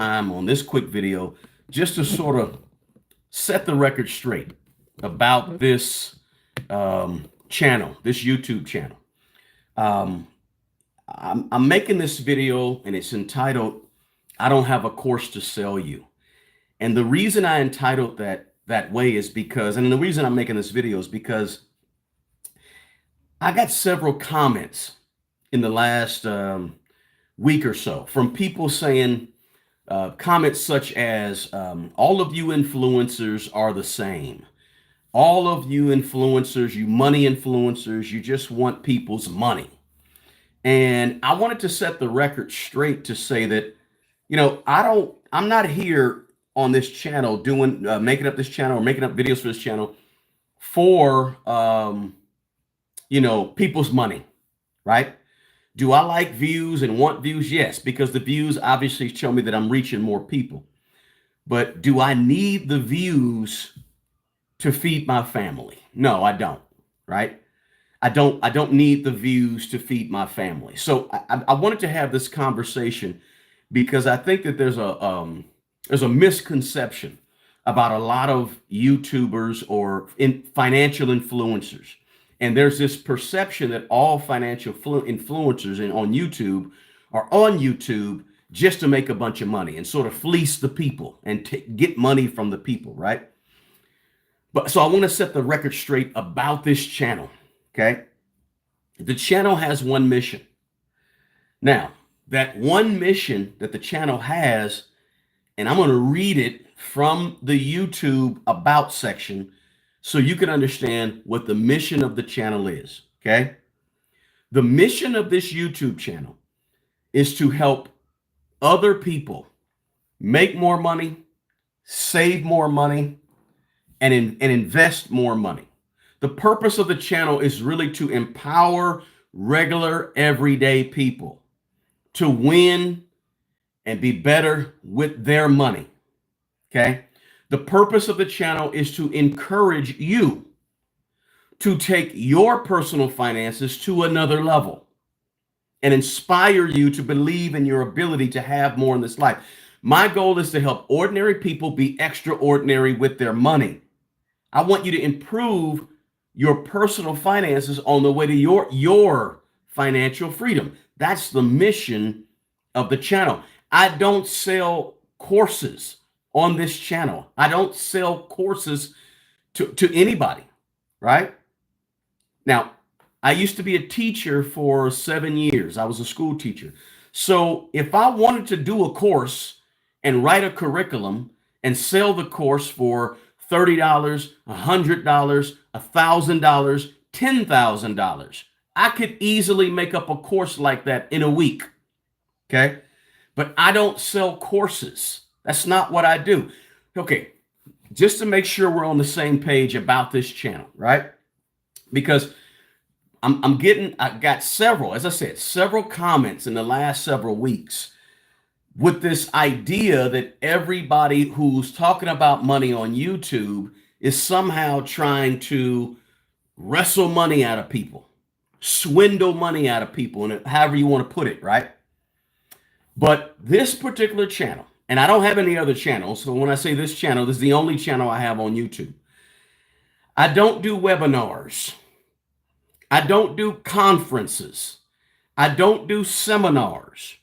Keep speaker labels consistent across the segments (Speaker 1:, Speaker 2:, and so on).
Speaker 1: time on this quick video just to sort of set the record straight about this channel, this YouTube channel. Um, I'm making this video and it's entitled, I Don't Have a Course to Sell You. And the reason I entitled that way is because, and the reason I'm making this video is because I got several comments in the last week or so from people saying, comments such as, all of you influencers are the same. All of you influencers, you money influencers, you just want people's money. And I wanted to set the record straight to say that, I'm not here on this channel doing, making up this channel or making up videos for this channel for, people's money, right? Do I like views and want views? Yes, because the views obviously show me that I'm reaching more people. But do I need the views to feed my family? No, I don't, right? I don't need the views to feed my family. So I wanted to have this conversation because I think that there's a misconception about a lot of YouTubers or financial influencers. And there's this perception that all financial influencers on YouTube are on YouTube just to make a bunch of money and sort of fleece the people and get money from the people, right? But so I want to set the record straight about this channel, okay? The channel has one mission. Now, that one mission that the channel has, and I'm going to read it from the YouTube About section so you can understand what the mission of the channel is, okay? The mission of this YouTube channel is to help other people make more money, save more money, and invest more money. The purpose of the channel is really to empower regular, everyday people to win and be better with their money, okay? The purpose of the channel is to encourage you to take your personal finances to another level and inspire you to believe in your ability to have more in this life. My goal is to help ordinary people be extraordinary with their money. I want you to improve your personal finances on the way to your financial freedom. That's the mission of the channel. I don't sell courses on this channel. I don't sell courses to anybody, right? Now, I used to be a teacher for 7 years. I was a school teacher. So if I wanted to do a course and write a curriculum and sell the course for $30, $100, $1,000, $10,000, I could easily make up a course like that in a week, okay? But I don't sell courses. That's not what I do. Okay, just to make sure we're on the same page about this channel, right? Because I got several, as I said, several comments in the last several weeks with this idea that everybody who's talking about money on YouTube is somehow trying to wrestle money out of people, swindle money out of people, and however you want to put it, right? But this particular channel, and I don't have any other channels. So when I say this channel, this is the only channel I have on YouTube. I don't do webinars. I don't do conferences. I don't do seminars,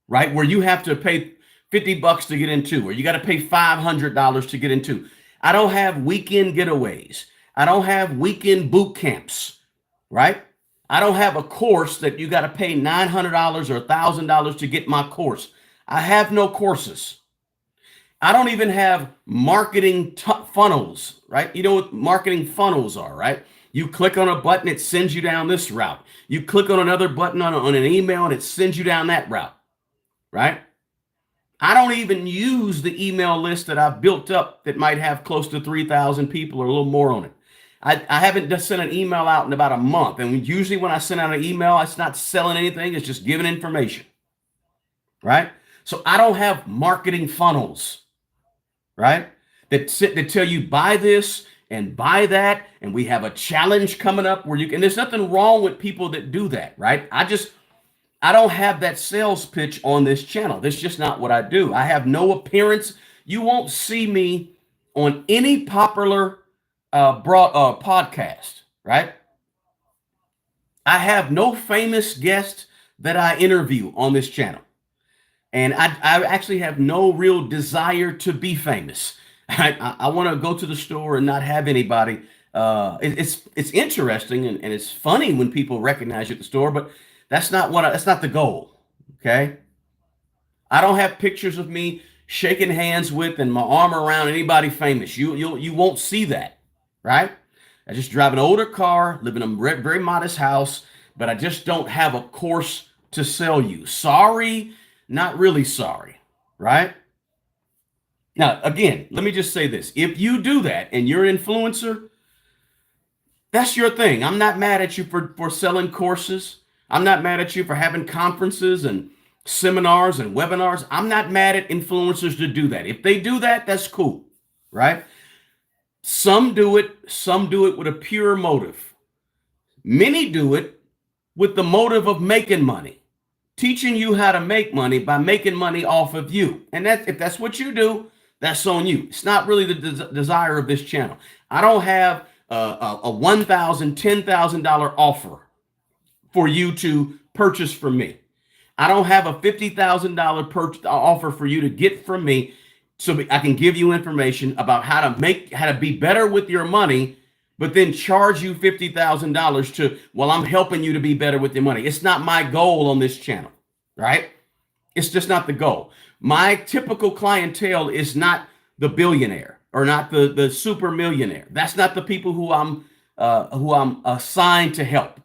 Speaker 1: right? Where you have to pay $50 to get into, or you got to pay $500 to get into. I don't have weekend getaways. I don't have weekend boot camps, right? I don't have a course that you got to pay $900 or $1,000 to get my course. I have no courses. I don't even have marketing funnels, right? You know what marketing funnels are, right? You click on a button, it sends you down this route. You click on another button on an email and it sends you down that route, right? I don't even use the email list that I've built up that might have close to 3,000 people or a little more on it. I haven't just sent an email out in about a month. And usually when I send out an email, it's not selling anything. It's just giving information, right? So I don't have marketing funnels, right? That tell you buy this and buy that. And we have a challenge coming up where you can, and there's nothing wrong with people that do that, right? I don't have that sales pitch on this channel. That's just not what I do. I have no appearance. You won't see me on any popular podcast, right? I have no famous guests that I interview on this channel. And I actually have no real desire to be famous. I want to go to the store and not have anybody. It's interesting and it's funny when people recognize you at the store, but that's not the goal. Okay, I don't have pictures of me shaking hands with and my arm around anybody famous. You won't see that, right? I just drive an older car, live in a very modest house, but I just don't have a course to sell you. Sorry, not really sorry, right? Now, again, let me just say this. If you do that and you're an influencer, that's your thing. I'm not mad at you for selling courses. I'm not mad at you for having conferences and seminars and webinars. I'm not mad at influencers to do that. If they do that, that's cool, right? Some do it with a pure motive. Many do it with the motive of making money, teaching you how to make money by making money off of you. And if that's what you do, that's on you. It's not really the desire of this channel. I don't have a $1,000, $10,000 offer for you to purchase from me. I don't have a $50,000 offer for you to get from me so I can give you information about how to be better with your money, but then charge you $50,000 well, I'm helping you to be better with your money. It's not my goal on this channel, right? It's just not the goal. My typical clientele is not the billionaire or not the super millionaire. That's not the people who I'm assigned to help.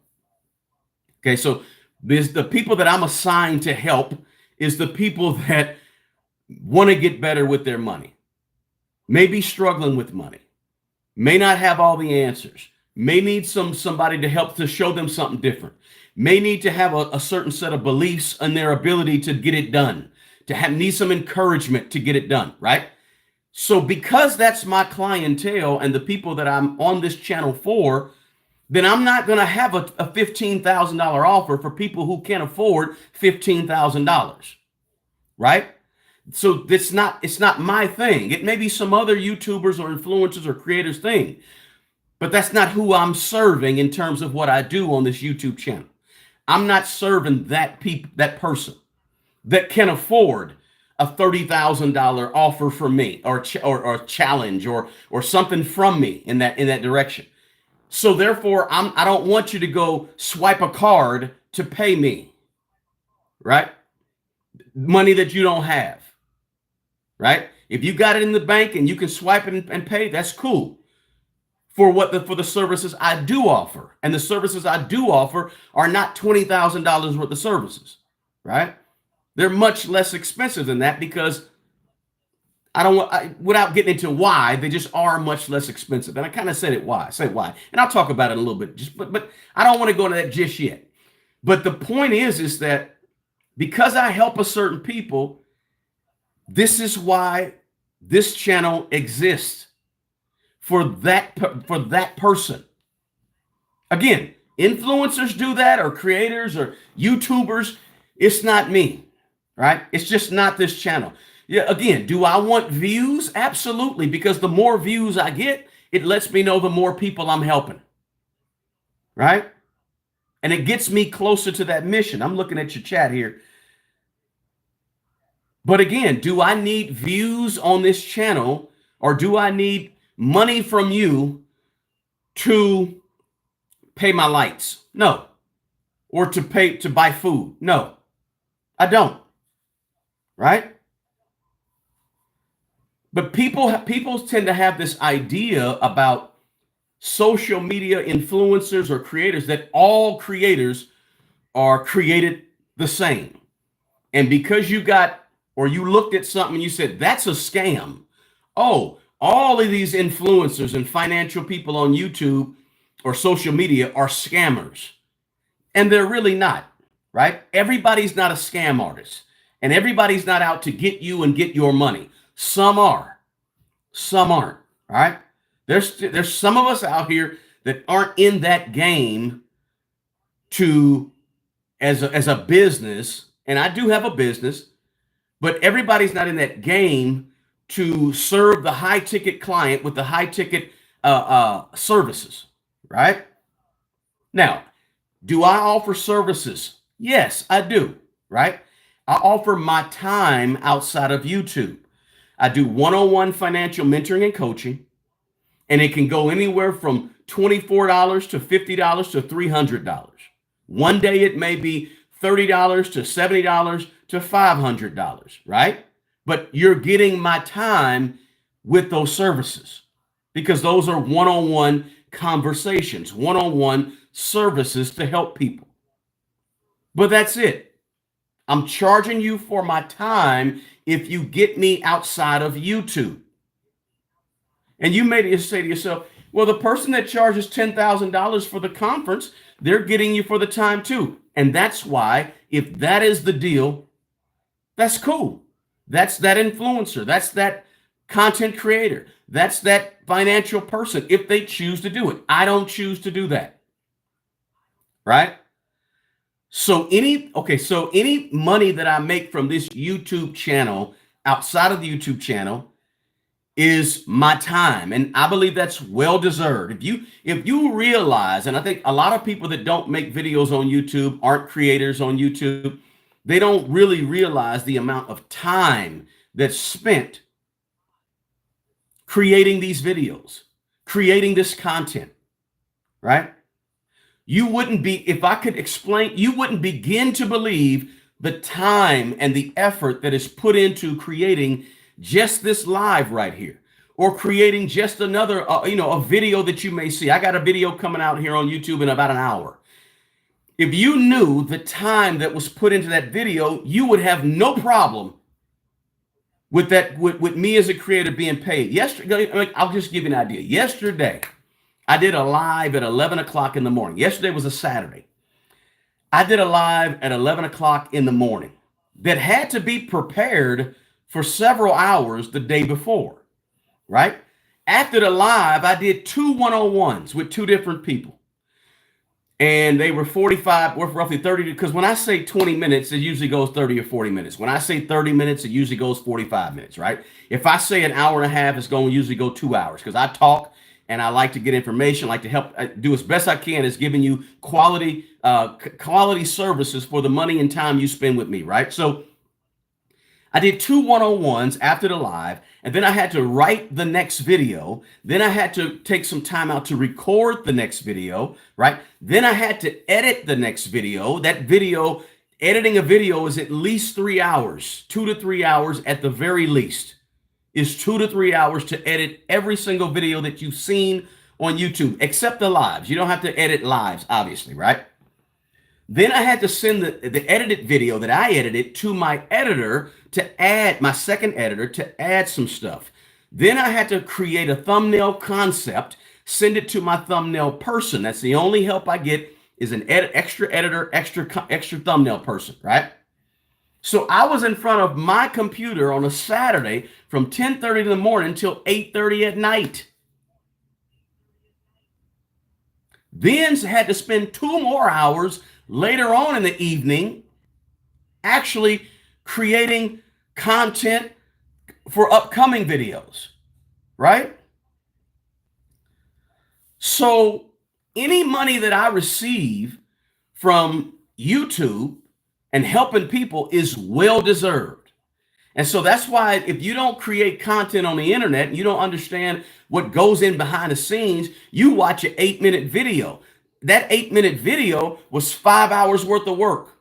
Speaker 1: Okay, so the people that I'm assigned to help is the people that want to get better with their money, may be struggling with money, may not have all the answers, may need somebody to help to show them something different, may need to have a certain set of beliefs in their ability to get it done, need some encouragement to get it done, right? So because that's my clientele and the people that I'm on this channel for, then I'm not going to have a $15,000 offer for people who can't afford $15,000, right? So it's not my thing. It may be some other YouTubers or influencers or creators thing, but that's not who I'm serving in terms of what I do on this YouTube channel. I'm not serving that person that can afford a $30,000 offer from me or challenge or something from me in that direction. So therefore, I don't want you to go swipe a card to pay me, right? Money that you don't have, right? If you got it in the bank and you can swipe it and pay, that's cool. For the services I do offer, and the services I do offer are not $20,000 worth of services, right? They're much less expensive than that because without getting into why, they just are much less expensive. And I kind of said why, and I'll talk about it in a little bit. But I don't want to go into that just yet. But the point is that because I help a certain people, this is why this channel exists for that person. Again, influencers do that, or creators, or YouTubers. It's not me, right? It's just not this channel. Yeah, again, do I want views? Absolutely, because the more views I get, it lets me know the more people I'm helping, right? And it gets me closer to that mission. I'm looking at your chat here. But again, do I need views on this channel, or do I need money from you to pay my lights? No. Or to buy food? No, I don't, right? But people tend to have this idea about social media influencers or creators that all creators are created the same. And because you looked at something and you said, that's a scam. Oh, all of these influencers and financial people on YouTube or social media are scammers. And they're really not, right? Everybody's not a scam artist. And everybody's not out to get you and get your money. Some are, some aren't, all right? There's some of us out here that aren't in that game as a business, and I do have a business, but everybody's not in that game to serve the high ticket client with the high ticket services, right? Now, do I offer services? Yes, I do, right? I offer my time outside of YouTube. I do one-on-one financial mentoring and coaching, and it can go anywhere from $24 to $50 to $300. One day it may be $30 to $70 to $500, right? But you're getting my time with those services because those are one-on-one conversations, one-on-one services to help people. But that's it. I'm charging you for my time if you get me outside of YouTube. And you may say to yourself, well, the person that charges $10,000 for the conference, they're getting you for the time too. And that's why, if that is the deal, that's cool. That's that influencer. That's that content creator. That's that financial person if they choose to do it. I don't choose to do that. Right? So any money that I make from this YouTube channel outside of the YouTube channel is my time, and I believe that's well deserved. If you realize, and I think a lot of people that don't make videos on YouTube, aren't creators on YouTube, they don't really realize the amount of time that's spent creating these videos, creating this content, right? You wouldn't be, if I could explain, you wouldn't begin to believe the time and the effort that is put into creating just this live right here, or creating just another, a video that you may see. I got a video coming out here on YouTube in about an hour. If you knew the time that was put into that video, you would have no problem with that, with me as a creator being paid. Yesterday, I'll just give you an idea. Yesterday, I did a live at 11 o'clock in the morning. Yesterday was a Saturday. I did a live at 11 o'clock in the morning that had to be prepared for several hours the day before, right? After the live, I did 2 one-on-ones with 2 different people. And they were 45, worth roughly 30, because when I say 20 minutes, it usually goes 30 or 40 minutes. When I say 30 minutes, it usually goes 45 minutes, right? If I say an hour and a half, it's going to usually go 2 hours because I talk and I like to get information, like to help do as best I can as giving you quality services for the money and time you spend with me, right? So I did 2 one-on-ones after the live, and then I had to write the next video. Then I had to take some time out to record the next video, right? Then I had to edit the next video. That video, editing a video is at least 3 hours, 2 to 3 hours at the very least, is 2 to 3 hours to edit every single video that you've seen on YouTube, except the lives. You don't have to edit lives, obviously, right? Then I had to send the edited video that I edited to my editor to add, my second editor, to add some stuff. Then I had to create a thumbnail concept, send it to my thumbnail person. That's the only help I get, is an extra editor, extra thumbnail person, right? So I was in front of my computer on a Saturday from 10:30 in the morning until 8:30 at night. Then had to spend 2 more hours later on in the evening actually creating content for upcoming videos, right? So any money that I receive from YouTube and helping people is well deserved. And so that's why if you don't create content on the internet and you don't understand what goes in behind the scenes, you watch an 8-minute video. That 8-minute video was 5 hours worth of work.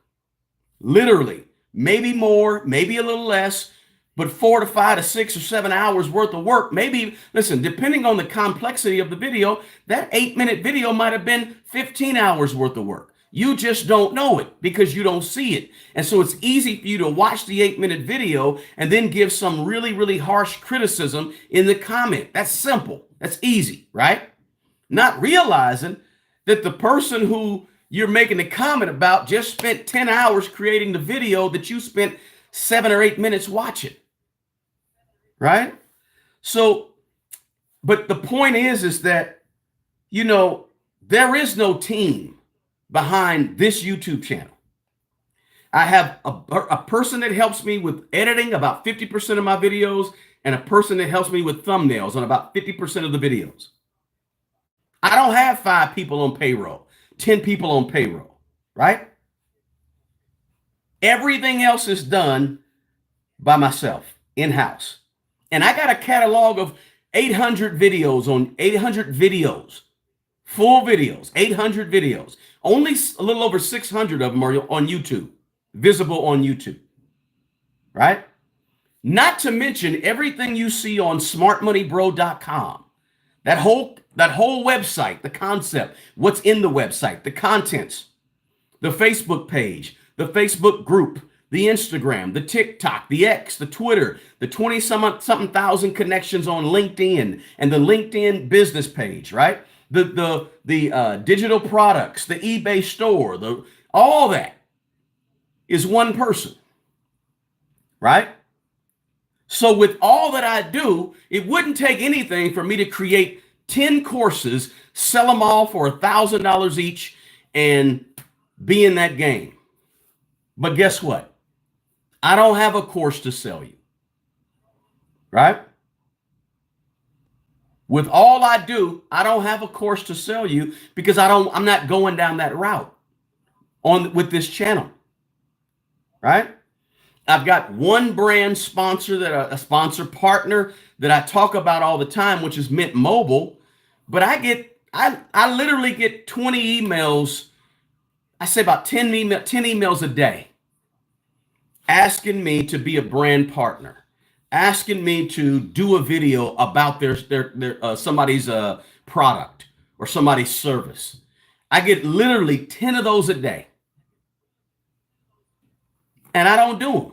Speaker 1: Literally, maybe more, maybe a little less, but 4 to 5 to 6 or 7 hours worth of work. Maybe, listen, depending on the complexity of the video, that 8-minute video might have been 15 hours worth of work. You just don't know it because you don't see it. And so it's easy for you to watch the 8-minute video and then give some really, really harsh criticism in the comment. That's simple. That's easy, right? Not realizing that the person who you're making the comment about just spent 10 hours creating the video that you spent 7 or 8 minutes watching, right? So, but the point is that, there is no team behind this YouTube channel. I have a person that helps me with editing about 50% of my videos, and a person that helps me with thumbnails on about 50% of the videos. I don't have 5 people on payroll, 10 people on payroll, right? Everything else is done by myself in-house. And I got a catalog of 800 videos on 800 videos, full videos, 800 videos. Only a little over 600 of them are on YouTube, visible on YouTube, right? Not to mention everything you see on smartmoneybro.com. That whole website, the concept, what's in the website, the contents, the Facebook page, the Facebook group, the Instagram, the TikTok, the X, the Twitter, the 20-something thousand connections on LinkedIn, and the LinkedIn business page, right? The digital products, the eBay store, all that is one person, right? So with all that I do, it wouldn't take anything for me to create 10 courses, sell them all for $1,000 each, and be in that game. But guess what? I don't have a course to sell you, right? With all I do, I don't have a course to sell you because I'm not going down that route with this channel, right? I've got one brand sponsor, a sponsor partner that I talk about all the time, which is Mint Mobile. But I literally get 20 emails. I say about 10 emails a day asking me to be a brand partner, asking me to do a video about their somebody's product or somebody's service. I get literally 10 of those a day. And I don't do them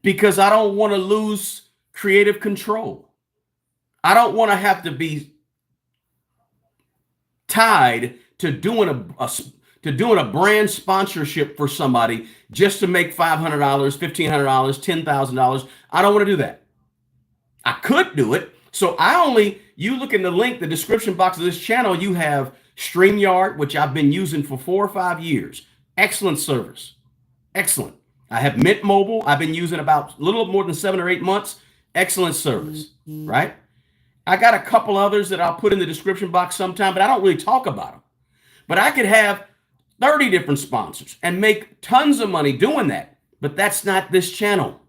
Speaker 1: because I don't want to lose creative control. I don't want to have to be tied to doing a brand sponsorship for somebody just to make $500, $1,500, $10,000. I don't want to do that. I could do it. So you look in the link, the description box of this channel, you have StreamYard, which I've been using for 4 or 5 years. Excellent service. Excellent. I have Mint Mobile. I've been using about a little more than 7 or 8 months. Excellent service, right? I got a couple others that I'll put in the description box sometime, but I don't really talk about them. But I could have 30 different sponsors and make tons of money doing that. But that's not this channel.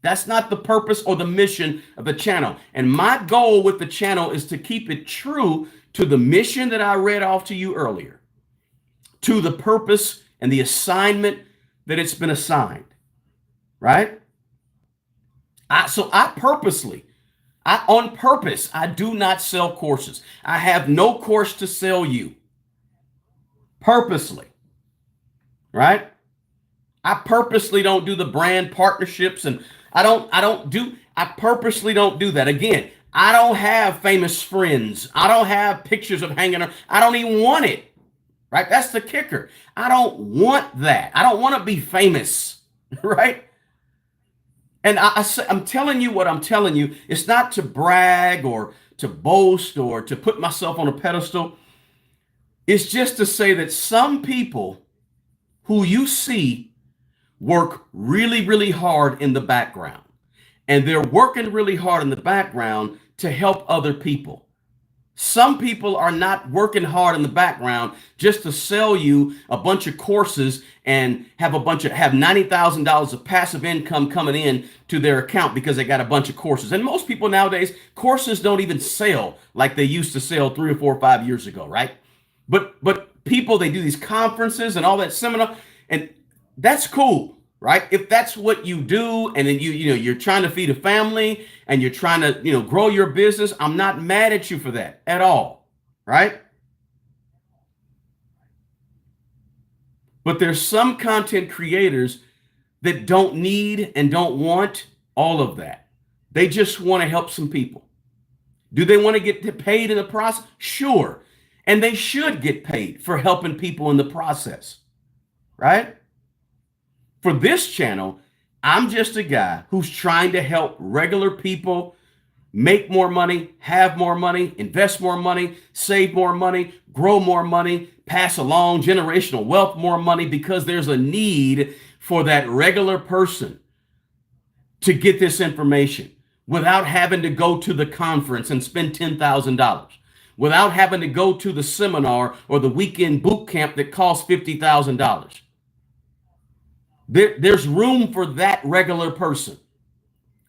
Speaker 1: That's not the purpose or the mission of the channel. And my goal with the channel is to keep it true to the mission that I read off to you earlier, to the purpose and the assignment that it's been assigned, right? On purpose, I do not sell courses. I have no course to sell you. Purposely, right? I purposely don't do the brand partnerships, and I purposely don't do that. Again, I don't have famous friends. I don't have pictures of hanging around. I don't even want it. Right? That's the kicker. I don't want that. I don't want to be famous, right? And I'm telling you what I'm telling you. It's not to brag or to boast or to put myself on a pedestal. It's just to say that some people who you see work really, really hard in the background. And they're working really hard in the background to help other people. Some people are not working hard in the background just to sell you a bunch of courses and have $90,000 of passive income coming in to their account because they got a bunch of courses. And most people nowadays, courses don't even sell like they used to sell 3 or 4 or 5 years ago, right? But people, they do these conferences and all that seminar, and that's cool. Right? If that's what you do, and then you're trying to feed a family and you're trying to, grow your business, I'm not mad at you for that at all. Right? But there's some content creators that don't need and don't want all of that. They just want to help some people. Do they want to get paid in the process? Sure. And they should get paid for helping people in the process. Right? For this channel, I'm just a guy who's trying to help regular people make more money, have more money, invest more money, save more money, grow more money, pass along generational wealth, more money, because there's a need for that regular person to get this information without having to go to the conference and spend $10,000, without having to go to the seminar or the weekend boot camp that costs $50,000. There's room for that regular person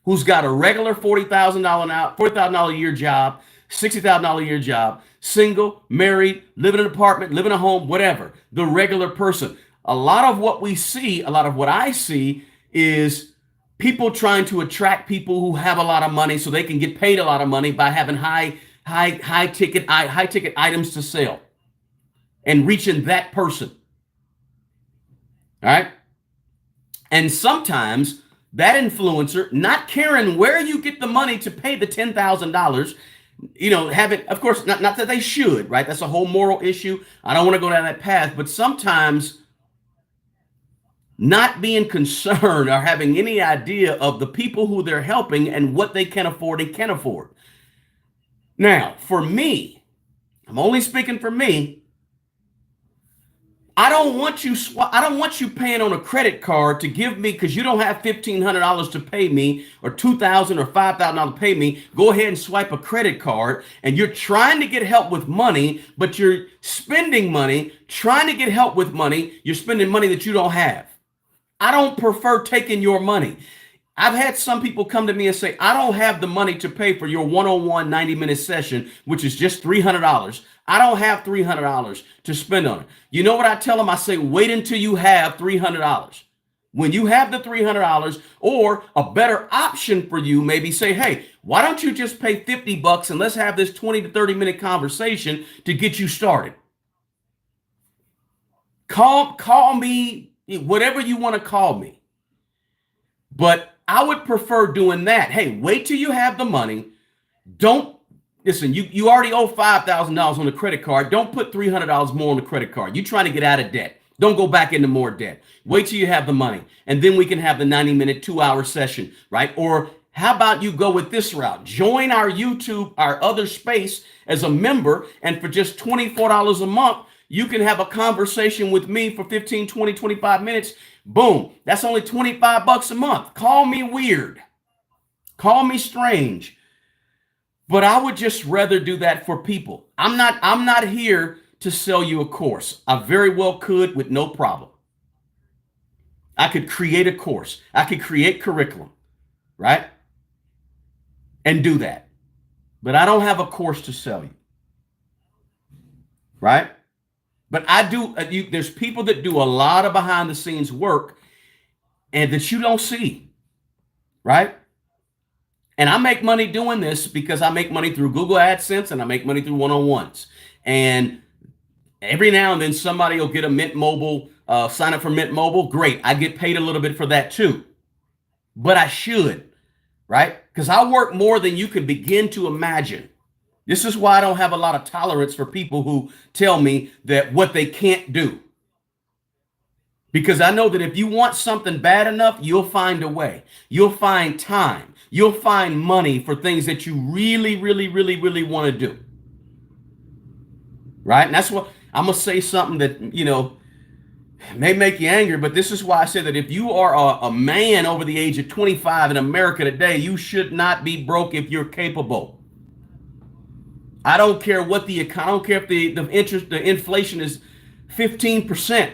Speaker 1: who's got a regular $40,000 a year job, $60,000 a year job, single, married, live in an apartment, live in a home, whatever. The regular person. A lot of what we see, a lot of what I see is people trying to attract people who have a lot of money so they can get paid a lot of money by having high ticket items to sell and reaching that person. All right. And sometimes that influencer, not caring where you get the money to pay the $10,000, having, of course, not that they should, right? That's a whole moral issue. I don't want to go down that path, but sometimes not being concerned or having any idea of the people who they're helping and what they can afford and can't afford. Now, for me, I'm only speaking for me. I don't want you paying on a credit card to give me, because you don't have $1,500 to pay me or $2,000 or $5,000 to pay me. Go ahead and swipe a credit card, and you're trying to get help with money, but you're spending money, trying to get help with money. You're spending money that you don't have. I don't prefer taking your money. I've had some people come to me and say, I don't have the money to pay for your one-on-one 90-minute session, which is just $300. I don't have $300 to spend on it. You know what I tell them? I say, wait until you have $300. When you have the $300, or a better option for you, maybe say, hey, why don't you just pay $50 and let's have this 20 to 30-minute conversation to get you started. Call me, whatever you want to call me. But I would prefer doing that. Hey, wait till you have the money. Don't listen. You already owe $5,000 on the credit card. Don't put $300 more on the credit card. You're trying to get out of debt. Don't go back into more debt. Wait till you have the money, and then we can have the 90-minute, 2-hour session, right? Or how about you go with this route? Join our YouTube, our other space as a member, and for just $24 a month, you can have a conversation with me for 15, 20, 25 minutes. Boom. That's only $25 a month. Call me weird. Call me strange. But I would just rather do that for people. I'm not here to sell you a course. I very well could with no problem. I could create a course. I could create curriculum, right? And do that. But I don't have a course to sell you. Right? But I do, there's people that do a lot of behind the scenes work and that you don't see, right? And I make money doing this because I make money through Google AdSense and I make money through one-on-ones. And every now and then somebody will get a Mint Mobile, sign up for Mint Mobile. Great. I get paid a little bit for that too. But I should, right? Because I work more than you can begin to imagine. This is why I don't have a lot of tolerance for people who tell me that what they can't do. Because I know that if you want something bad enough, you'll find a way. You'll find time. You'll find money for things that you really, really, really, really want to do. Right? And that's what I'm going to say, something that, may make you angry, but this is why I say that if you are a man over the age of 25 in America today, you should not be broke if you're capable. I don't care what I don't care if the inflation is 15%.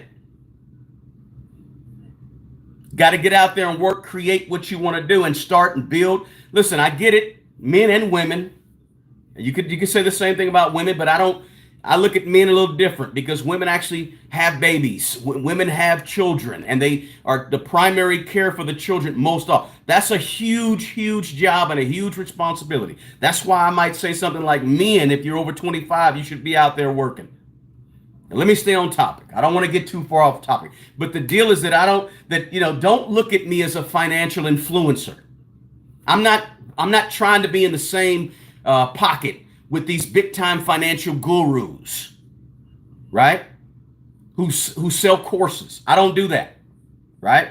Speaker 1: Got to get out there and work, create what you want to do, and start and build. Listen, I get it, men and women. You could say the same thing about women, but I look at men a little different, because women actually have babies. Women have children, and they are the primary care for the children most often. That's a huge, huge job and a huge responsibility. That's why I might say something like, men, if you're over 25, you should be out there working. And let me stay on topic. I don't want to get too far off topic. But the deal is that don't look at me as a financial influencer. I'm not trying to be in the same pocket with these big time financial gurus, right? Who sell courses. I don't do that, right?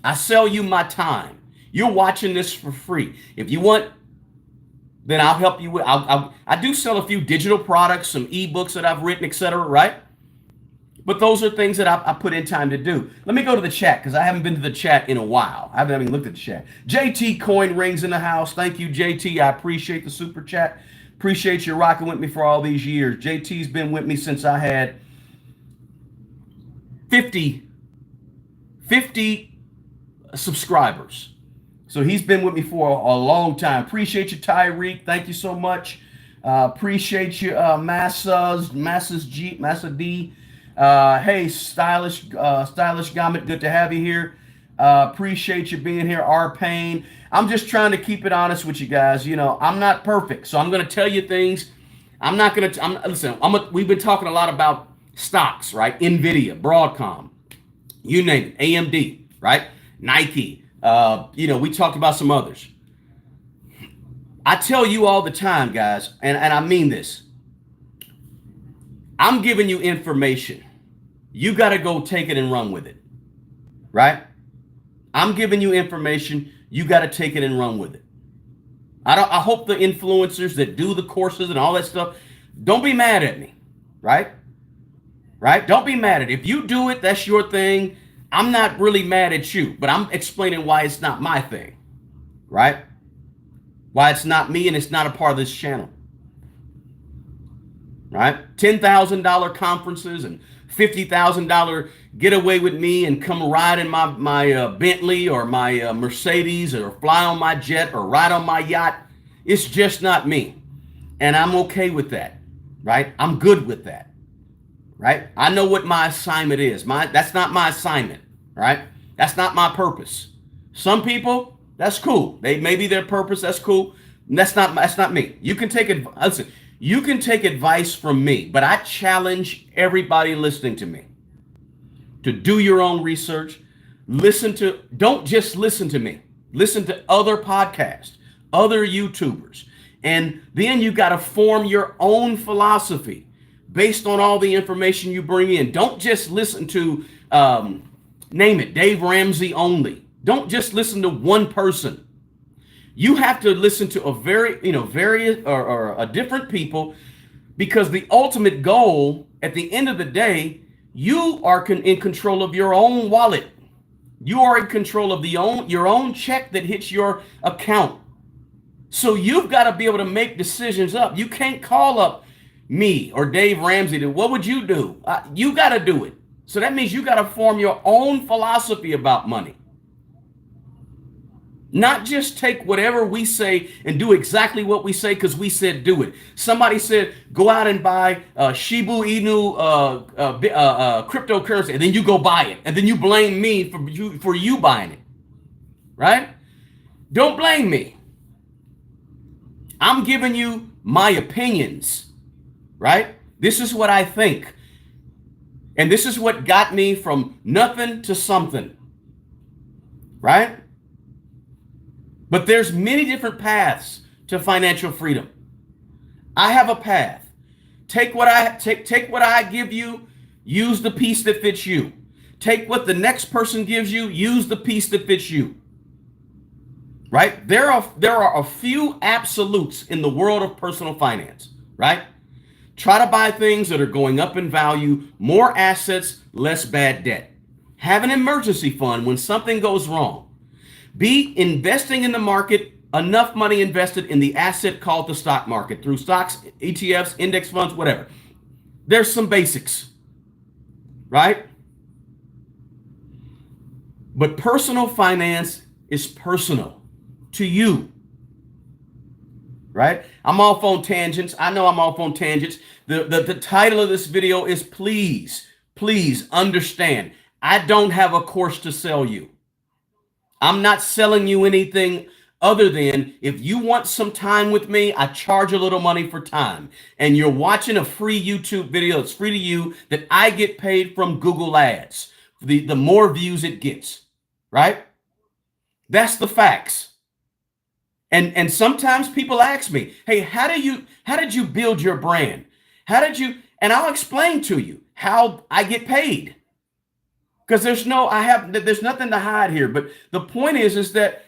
Speaker 1: I sell you my time. You're watching this for free. If you want then I'll help you with. I do sell a few digital products, some ebooks that I've written, etc. Right? But those are things that I put in time to do. Let me go to the chat because I haven't been to the chat in a while. I haven't even looked at the chat. JT Coin Rings in the house. Thank you, JT. I appreciate the super chat. Appreciate you rocking with me for all these years. JT's been with me since I had 50 subscribers. So he's been with me for a long time. Appreciate you, Tyreek. Thank you so much. Appreciate you, Massa D. Hey, stylish Gomit, good to have you here. Appreciate you being here, R Payne. I'm just trying to keep it honest with you guys. You know, I'm not perfect, so I'm going to tell you things. I'm not going to. Listen. We've been talking a lot about stocks, right? Nvidia, Broadcom, you name it, AMD, right? Nike. We talked about some others. I tell you all the time, guys, and I mean this. I'm giving you information. You got to go take it and run with it, right? I'm giving you information. You got to take it and run with it. I hope the influencers that do the courses and all that stuff, don't be mad at me, right? Right? Don't be mad at it. If you do it, that's your thing. I'm not really mad at you, but I'm explaining why it's not my thing, right? Why it's not me and it's not a part of this channel, right? $10,000 conferences and $50,000 get away with me and come ride in my Bentley or my Mercedes or fly on my jet or ride on my yacht. It's just not me. And I'm okay with that, right? I'm good with that. Right? I know what my assignment is. That's not my assignment, right? That's not my purpose. Some people, that's cool. They maybe their purpose, that's cool. That's not me. You can take advice from me, but I challenge everybody listening to me to do your own research. Don't just listen to me. Listen to other podcasts, other YouTubers. And then you got to form your own philosophy based on all the information you bring in. Don't just listen to, name it, Dave Ramsey only. Don't just listen to one person. You have to listen to a different people, because the ultimate goal at the end of the day, you are in control of your own wallet. You are in control of your own check that hits your account. So you've got to be able to make decisions up. You can't call up me or Dave Ramsey to, what would you do? You got to do it. So that means you got to form your own philosophy about money. Not just take whatever we say and do exactly what we say because we said do it. Somebody said go out and buy Shiba Inu cryptocurrency, and then you go buy it, and then you blame me for you buying it, right? Don't blame me. I'm giving you my opinions. Right? This is what I think. And this is what got me from nothing to something. Right? But there's many different paths to financial freedom. I have a path. Take what I give you, use the piece that fits you. Take what the next person gives you, use the piece that fits you. Right? There are a few absolutes in the world of personal finance, right? Try to buy things that are going up in value, more assets, less bad debt. Have an emergency fund when something goes wrong. Be investing in the market, enough money invested in the asset called the stock market through stocks, ETFs, index funds, whatever. There's some basics, right? But personal finance is personal to you. Right? I'm off on tangents. I know I'm off on tangents. The title of this video is please understand. I don't have a course to sell you. I'm not selling you anything other than if you want some time with me, I charge a little money for time. And you're watching a free YouTube video that's free to you that I get paid from Google Ads. The more views it gets, right? That's the facts. And sometimes people ask me, hey, how did you build your brand? And I'll explain to you how I get paid. Because there's nothing to hide here. But the point is that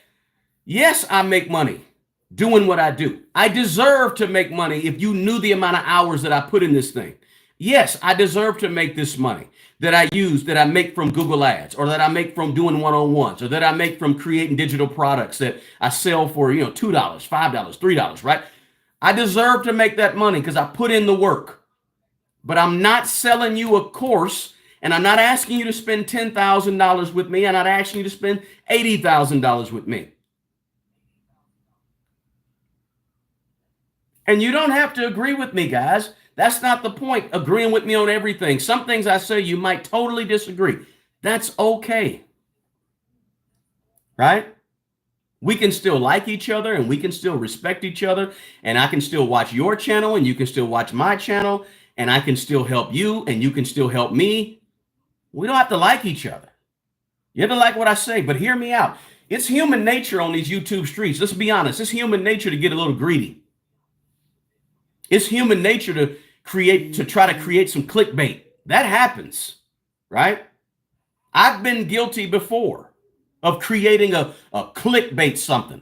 Speaker 1: yes, I make money. doing what I do. I deserve to make money if you knew the amount of hours that I put in this thing. Yes, I deserve to make this money that I use, that I make from Google Ads, or that I make from doing one-on-ones, or that I make from creating digital products that I sell for, $2, $5, $3, right? I deserve to make that money because I put in the work. But I'm not selling you a course, and I'm not asking you to spend $10,000 with me. I'm not asking you to spend $80,000 with me. And you don't have to agree with me, guys. That's not the point, agreeing with me on everything. Some things I say you might totally disagree. That's okay. Right? We can still like each other and we can still respect each other. And I can still watch your channel and you can still watch my channel. And I can still help you and you can still help me. We don't have to like each other. You have to like what I say, but hear me out. It's human nature on these YouTube streets. Let's be honest. It's human nature to get a little greedy. It's human nature to try to create some clickbait. That happens, right? I've been guilty before of creating a clickbait something,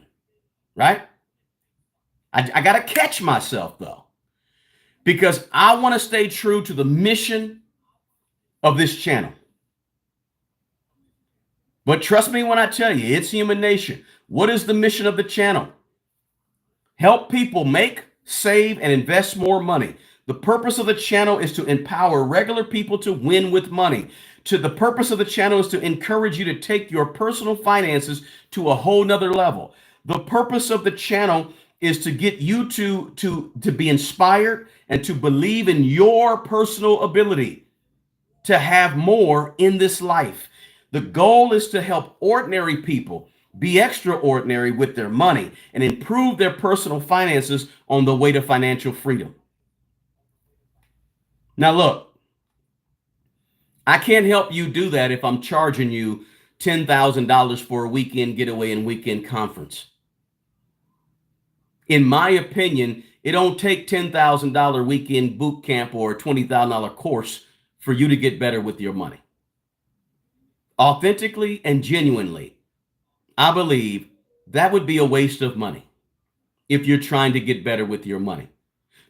Speaker 1: right? I got to catch myself though, because I want to stay true to the mission of this channel. But trust me when I tell you, it's human nature. What is the mission of the channel? Help people make, save, and invest more money. The purpose of the channel is to empower regular people to win with money. The purpose of the channel is to encourage you to take your personal finances to a whole nother level. The purpose of the channel is to get you to be inspired and to believe in your personal ability to have more in this life. The goal is to help ordinary people be extraordinary with their money and improve their personal finances on the way to financial freedom. Now, look, I can't help you do that if I'm charging you $10,000 for a weekend getaway and weekend conference. In my opinion, it don't take $10,000 weekend boot camp or a $20,000 course for you to get better with your money. Authentically and genuinely, I believe that would be a waste of money if you're trying to get better with your money.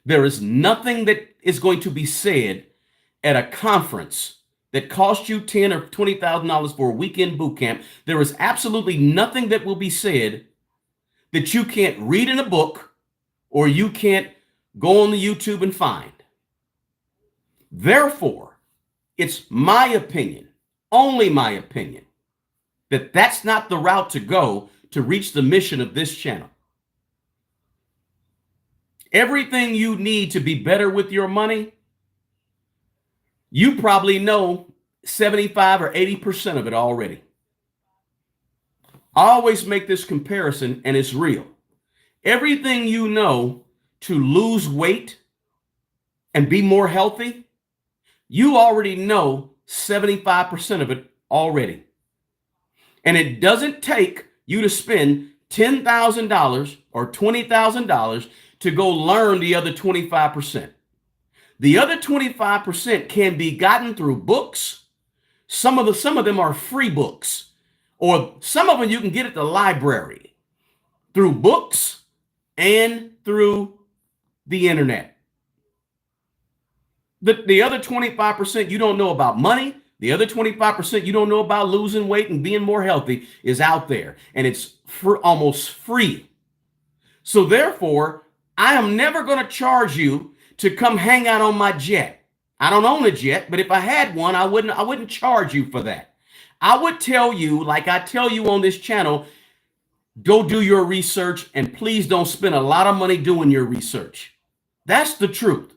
Speaker 1: There is nothing that is going to be said at a conference that costs you $10,000 or $20,000 for a weekend boot camp. There is absolutely nothing that will be said that you can't read in a book or you can't go on the YouTube and find. Therefore, it's my opinion, only my opinion, that that's not the route to go to reach the mission of this channel. Everything you need to be better with your money, you probably know 75 or 80% of it already. I always make this comparison and it's real. Everything you know to lose weight and be more healthy, you already know 75% of it already. And it doesn't take you to spend $10,000 or $20,000 to go learn the other 25%. The other 25% can be gotten through books. Some of them are free books, or some of them you can get at the library through books and through the internet. The other 25% you don't know about money. The other 25% you don't know about losing weight and being more healthy is out there, and it's almost free. So therefore, I am never going to charge you to come hang out on my jet. I don't own a jet, but if I had one, I wouldn't charge you for that. I would tell you, like I tell you on this channel, go do your research and please don't spend a lot of money doing your research. That's the truth,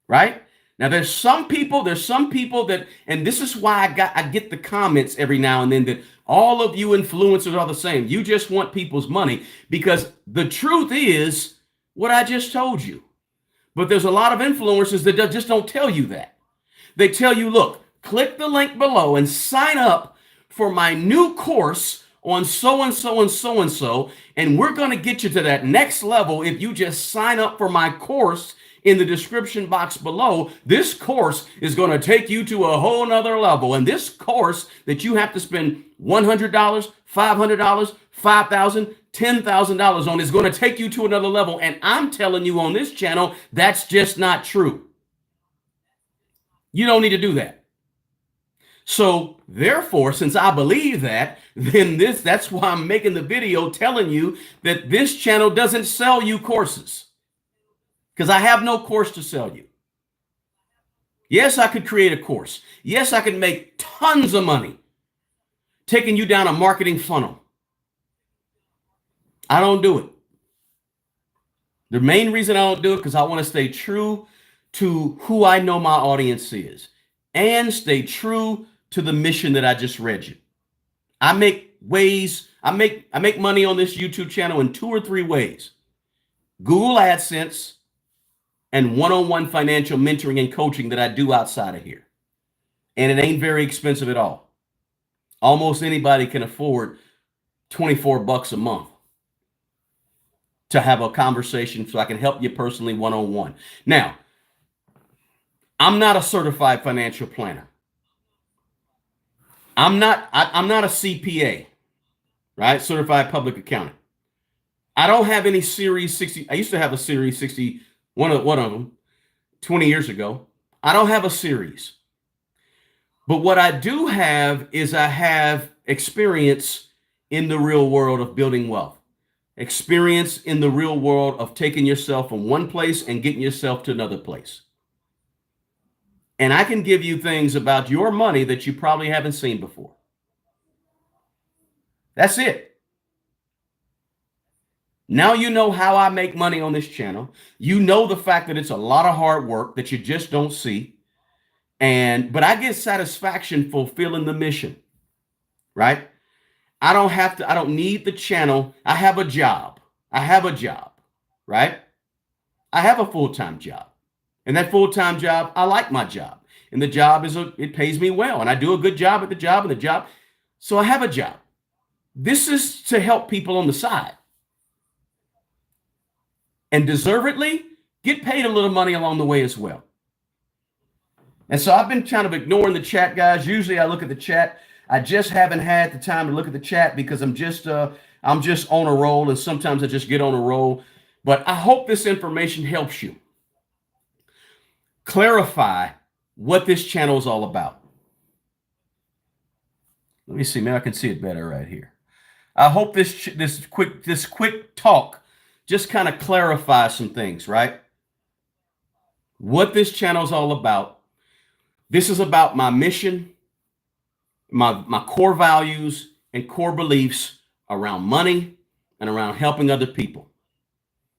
Speaker 1: right? Now, there's some people that, and this is why I get the comments every now and then that all of you influencers are the same. You just want people's money, because the truth is what I just told you. But there's a lot of influencers that just don't tell you that. They tell you, look, click the link below and sign up for my new course on so-and-so and so-and-so, and we're going to get you to that next level if you just sign up for my course in the description box below. This course is going to take you to a whole nother level. And this course that you have to spend $100, $500, $5,000, $10,000 on is going to take you to another level. And I'm telling you on this channel, that's just not true. You don't need to do that. So therefore, since I believe that, then that's why I'm making the video telling you that this channel doesn't sell you courses, because I have no course to sell you. Yes, I could create a course. Yes, I could make tons of money taking you down a marketing funnel. I don't do it. The main reason I don't do it because I want to stay true to who I know my audience is and stay true to the mission that I just read you. I make money on this YouTube channel in 2 or 3 ways. Google AdSense and one-on-one financial mentoring and coaching that I do outside of here. And it ain't very expensive at all. Almost anybody can afford $24 a month to have a conversation so I can help you personally one-on-one. Now, I'm not a certified financial planner. I'm not a CPA, right? Certified public accountant. I don't have any Series 60. I used to have a Series 60, one of them, 20 years ago. I don't have a series. But what I do have is I have experience in the real world of building wealth. Experience in the real world of taking yourself from one place and getting yourself to another place. And I can give you things about your money that you probably haven't seen before. That's it. Now you know how I make money on this channel. You know the fact that it's a lot of hard work that you just don't see. But I get satisfaction fulfilling the mission, right? I don't need the channel. I have a job, right? I have a full-time job. And that full-time job, I like my job. And the job it pays me well. And I do a good job at the job. So I have a job. This is to help people on the side. And deservedly, get paid a little money along the way as well. And so I've been kind of ignoring the chat, guys. Usually I look at the chat. I just haven't had the time to look at the chat because I'm just on a roll, and sometimes I just get on a roll. But I hope this information helps you clarify what this channel is all about. Let me see. Maybe I can see it better right here. I hope this quick talk just kind of clarifies some things, right? What this channel is all about. This is about my mission, my core values and core beliefs around money and around helping other people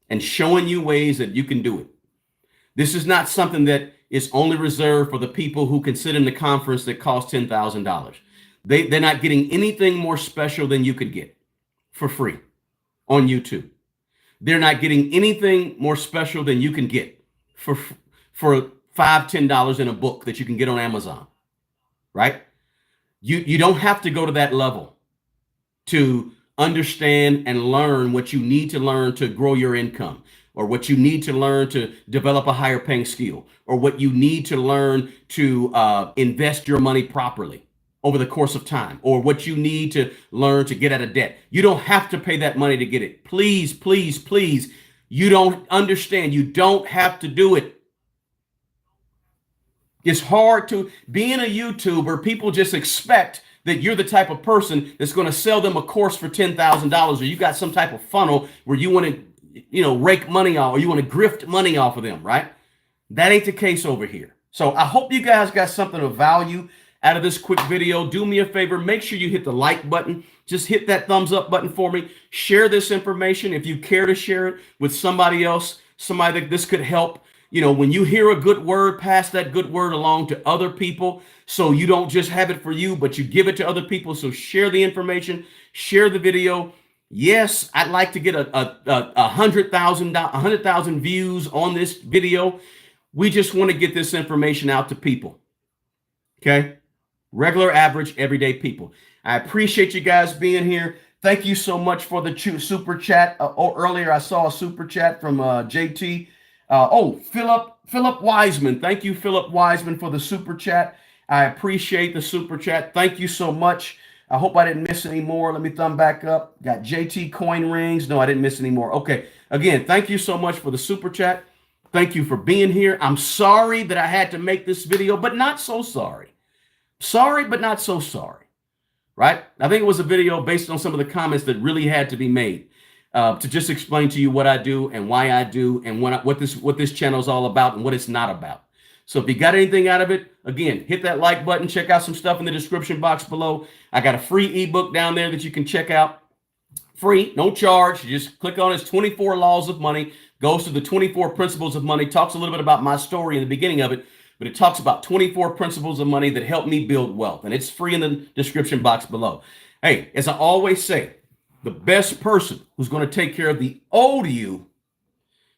Speaker 1: and showing you ways that you can do it. This is not something that is only reserved for the people who can sit in the conference that costs $10,000. They're not getting anything more special than you could get for free on YouTube. They're not getting anything more special than you can get for $5, $10 in a book that you can get on Amazon, right? You don't have to go to that level to understand and learn what you need to learn to grow your income, or what you need to learn to develop a higher paying skill, or what you need to learn to invest your money properly over the course of time, or what you need to learn to get out of debt. You don't have to pay that money to get it. Please, please, please. You don't understand. You don't have to do it. It's hard to, being a YouTuber, people just expect that you're the type of person that's going to sell them a course for $10,000, or you got some type of funnel where you want to, rake money off, or you want to grift money off of them, right? That ain't the case over here. So I hope you guys got something of value out of this quick video. Do me a favor, make sure you hit the like button. Just hit that thumbs up button for me. Share this information if you care to share it with somebody else, somebody that this could help. When you hear a good word, pass that good word along to other people, so you don't just have it for you, but you give it to other people. So share the information, share the video. Yes, I'd like to get a 100,000 views on this video. We just want to get this information out to people. Okay? Regular, average, everyday people. I appreciate you guys being here. Thank you so much for the super chat. Earlier I saw a super chat from JT. Philip Wiseman. Thank you, Philip Wiseman, for the super chat. I appreciate the super chat. Thank you so much. I hope I didn't miss any more. Let me thumb back up. Got JT coin rings. No, I didn't miss any more. Okay. Again, thank you so much for the super chat. Thank you for being here. I'm sorry that I had to make this video, but not so sorry. Sorry, but not so sorry. Right? I think it was a video based on some of the comments that really had to be made to just explain to you what I do and why I do and what this channel is all about and what it's not about. So if you got anything out of it, again, hit that like button. Check out some stuff in the description box below. I got a free ebook down there that you can check out. Free, no charge. You just click on it. It's 24 Laws of Money. Goes to the 24 Principles of Money. Talks a little bit about my story in the beginning of it, but it talks about 24 principles of money that help me build wealth. And it's free in the description box below. Hey, as I always say, the best person who's going to take care of the old you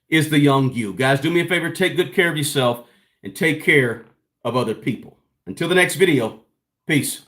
Speaker 1: is the young you. Guys, do me a favor. Take good care of yourself and take care of other people. Until the next video, peace.